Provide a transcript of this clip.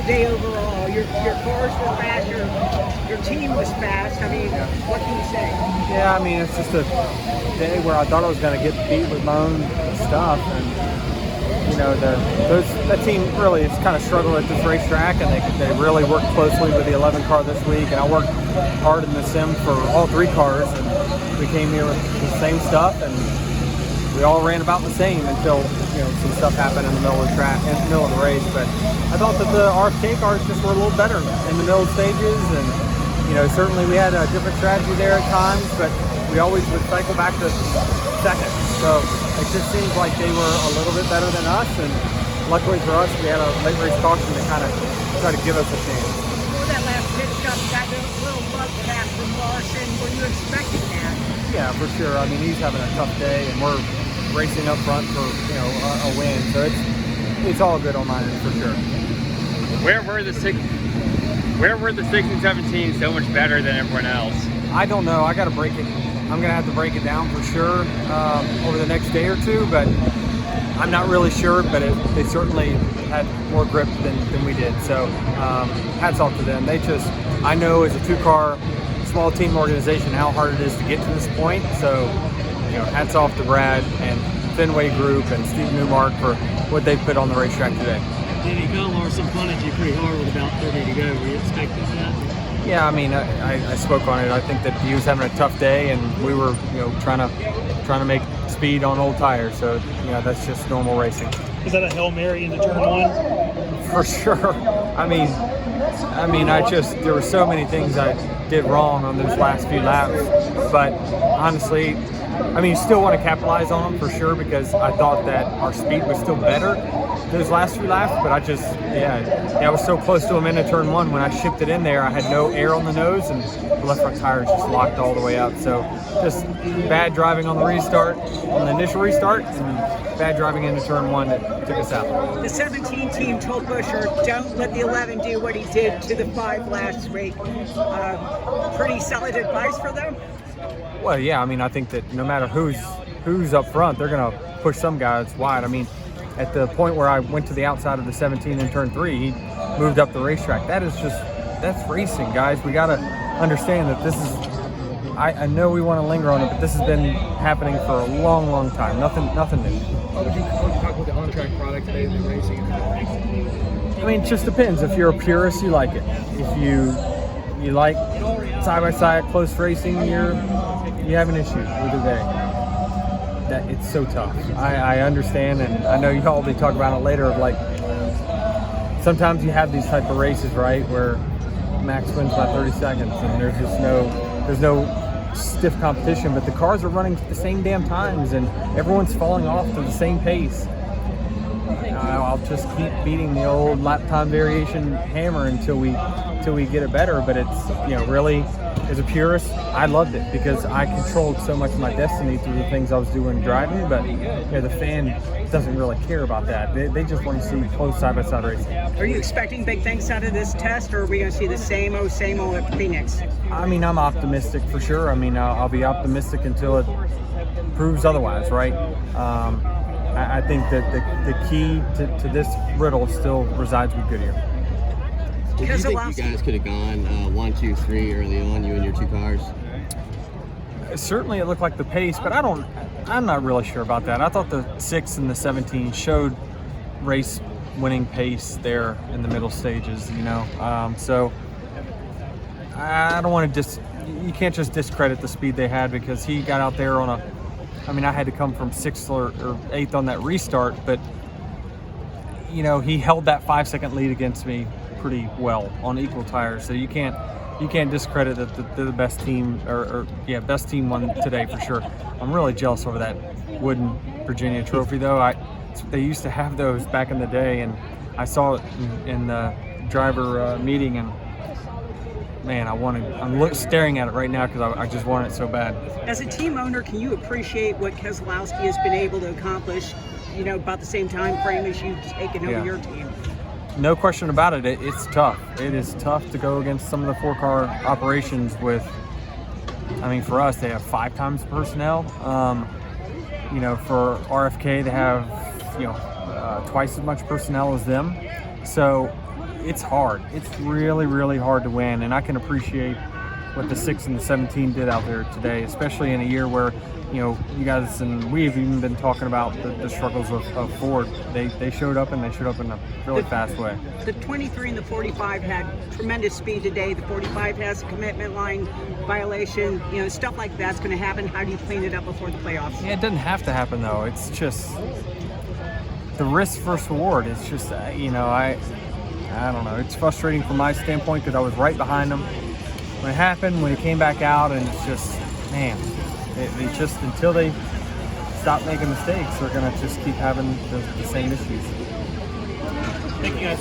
day overall? Your cars were fast, your team was fast. I mean, what can you say? Yeah, I mean, it's just a day where I thought I was going to get beat with my own stuff, and you know, that team really has kind of struggled at this racetrack, and they really worked closely with the 11 car this week, and I worked hard in the sim for all 3 cars, and we came here with the same stuff, and we all ran about the same until, you know, some stuff happened in the middle of the track, in the middle of the race. But I thought that the RFK cars just were a little better in the middle stages, and you know, certainly we had a different strategy there at times, but we always would cycle back to second. So it just seems like they were a little bit better than us, and luckily for us, we had a late race caution to kind of try to give us a chance. Before that last pit stop, you got a little bug pass from Larson. Were you expecting that? Yeah, for sure. I mean, he's having a tough day, and we're racing up front for, you know, a win. So it's all good on my end for sure. Where were the 6 and 17 so much better than everyone else? I don't know. I got to break it. I'm gonna have to break it down for sure over the next day or two, but I'm not really sure. But they certainly had more grip than we did. So hats off to them. I know as a 2-car small team organization how hard it is to get to this point. So, you know, hats off to Brad and Fenway Group and Steve Newmark for what they've put on the racetrack today. Denny, Kyle Larson punted you pretty hard with about 30 to go. Were you expecting that? Yeah, I mean, I spoke on it. I think that he was having a tough day, and we were, you know, trying to make speed on old tires. So, you know, that's just normal racing. Is that a Hail Mary into turn 1? For sure. I mean, there were so many things I did wrong on those last few laps, but honestly, I mean, you still want to capitalize on them for sure, because I thought that our speed was still better those last few laps, but I was so close to him into turn 1. When I shipped it in there, I had no air on the nose, and the left front tires just locked all the way out. So just bad driving on the restart, on the initial restart, and bad driving into turn 1 that took us out. The 17 team told Busher, don't let the 11 do what he did to the 5 last week. Pretty solid advice for them? Well, yeah, I mean, I think that no matter who's up front, they're going to push some guys wide. I mean, at the point where I went to the outside of the 17 in turn 3, he moved up the racetrack. That's racing, guys. We got to understand that this is, I know we want to linger on it, but this has been happening for a long, long time. Nothing new. What would you talk about the on-track product today in the racing? I mean, it just depends. If you're a purist, you like it. If you like side-by-side close racing, you have an issue with the day. That it's so tough. I understand, and I know you all be talking about it later, of like, sometimes you have these type of races, right, where Max wins by 30 seconds and there's no stiff competition, but the cars are running at the same damn times and everyone's falling off to the same pace. I'll just keep beating the old lap time variation hammer until we get it better, but it's, you know, really, as a purist, I loved it because I controlled so much of my destiny through the things I was doing driving, but you know, the fan doesn't really care about that. They just want to see close side-by-side racing. Are you expecting big things out of this test, or are we going to see the same old at Phoenix? I mean, I'm optimistic for sure. I mean, I'll be optimistic until it proves otherwise, right? I think that the key to this riddle still resides with Goodyear. Did you think you guys could have gone 1, 2, 3 early on, you and your 2 cars? Certainly it looked like the pace, but I'm not really sure about that. I thought the 6 and the 17 showed race winning pace there in the middle stages, you know. So I don't want to you can't just discredit the speed they had, because he got out there on I had to come from 6th or 8th on that restart, but you know, he held that 5-second lead against me pretty well on equal tires. So you can't discredit that they're the best team, best team won today for sure. I'm really jealous over that wooden Virginia trophy though. They used to have those back in the day, and I saw it in the driver meeting, and man, I'm staring at it right now because I just want it so bad. As a team owner, can you appreciate what Keselowski has been able to accomplish, you know, about the same time frame as you've taken over your team? No question about it. It's tough. It is tough to go against some of the 4-car operations with, for us, they have 5 times the personnel. You know, for RFK, they have, twice as much personnel as them. So it's hard. It's really, really hard to win, and I can appreciate what the 6 and the 17 did out there today, especially in a year where, you know, you guys and we've even been talking about the struggles of Ford. They showed up, and they showed up in a really fast way. The 23 and the 45 had tremendous speed today. The 45 has a commitment line violation. You know, stuff like that's going to happen. How do you clean it up before the playoffs? Yeah, it doesn't have to happen though. It's just the risk versus reward. It's just you know, I don't know. It's frustrating from my standpoint because I was right behind them when it happened, when it came back out, and it's just, man, they just, until they stop making mistakes, they're gonna just keep having the same issues. Thank you guys.